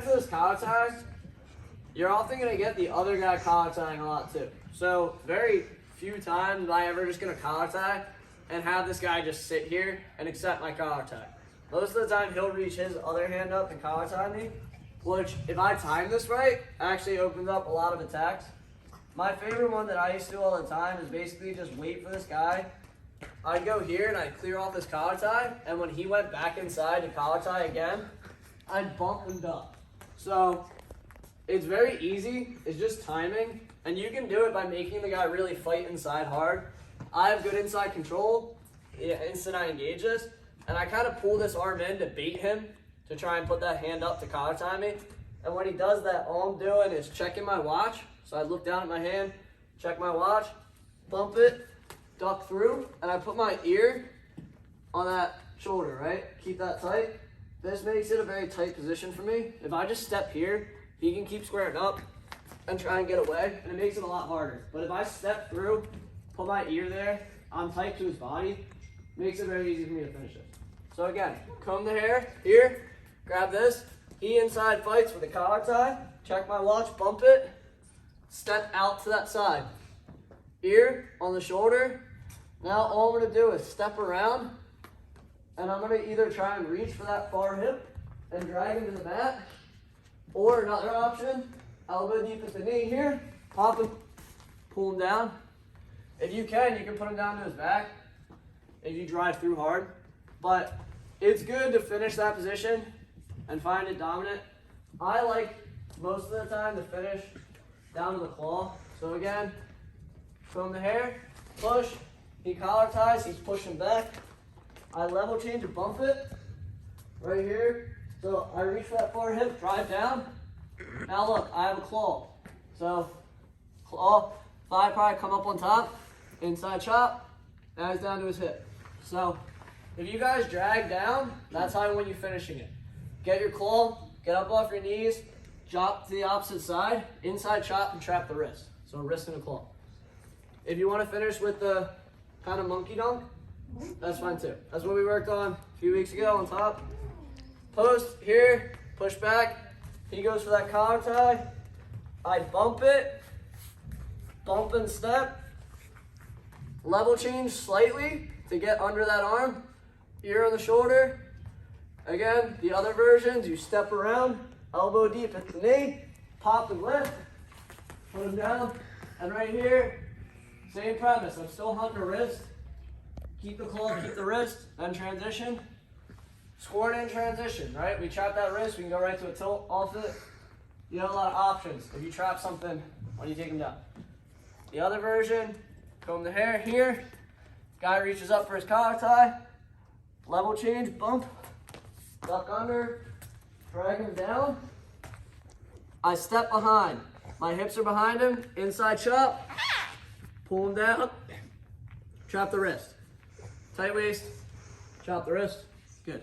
for this collar tie, you're often going to get the other guy collar tying a lot too. So very few times am I ever just going to collar tie and have this guy just sit here and accept my collar tie. Most of the time he'll reach his other hand up and collar tie me, which if I time this right, actually opens up a lot of attacks. My favorite one that I used to do all the time is basically just wait for this guy. I'd go here and I'd clear off his collar tie, and when he went back inside to collar tie again, I'd bump and duck. So it's very easy, it's just timing, and you can do it by making the guy really fight inside hard. I have good inside control, instant I engage this, and I kind of pull this arm in to bait him to try and put that hand up to collar tie me. And when he does that, all I'm doing is checking my watch. So I look down at my hand, check my watch, bump it, duck through, and I put my ear on that shoulder, right? Keep that tight. This makes it a very tight position for me. If I just step here, he can keep squaring up and try and get away, and it makes it a lot harder. But if I step through, put my ear there, I'm tight to his body, makes it very easy for me to finish it. So again, comb the hair, here, grab this. He inside fights with a collar tie, check my watch, bump it, step out to that side. Ear on the shoulder. Now all I'm gonna do is step around, and I'm gonna either try and reach for that far hip and drag him to the mat, or another option, elbow deep at the knee here, pop him, pull him down. If you can put him down to his back if you drive through hard, but it's good to finish that position and find it dominant. I like most of the time to finish down to the claw. So again, comb the hair, push, he collar ties, he's pushing back. I level change and bump it right here. So I reach for that far hip, drive down. Now look, I have a claw. So claw, thigh probably come up on top, inside chop, now he's down to his hip. So if you guys drag down, that's how when you're finishing it. Get your claw, get up off your knees, drop to the opposite side, inside chop and trap the wrist. So a wrist and a claw. If you want to finish with the kind of monkey dunk, that's fine too. That's what we worked on a few weeks ago on top. Post here, push back. He goes for that collar tie. I bump it, bump and step. Level change slightly to get under that arm. Ear on the shoulder. Again, the other versions, you step around, elbow deep at the knee, pop and lift, put him down, and right here, same premise. I'm still hunting the wrist. Keep the claw, keep the wrist, then transition. Squat in transition, right? We trap that wrist, we can go right to a tilt off it. You have a lot of options if you trap something when you take him down. The other version, comb the hair here. Guy reaches up for his collar tie. Level change, bump, duck under, drag him down. I step behind. My hips are behind him, inside chop, pull him down, trap the wrist. Tight waist, chop the wrist, good.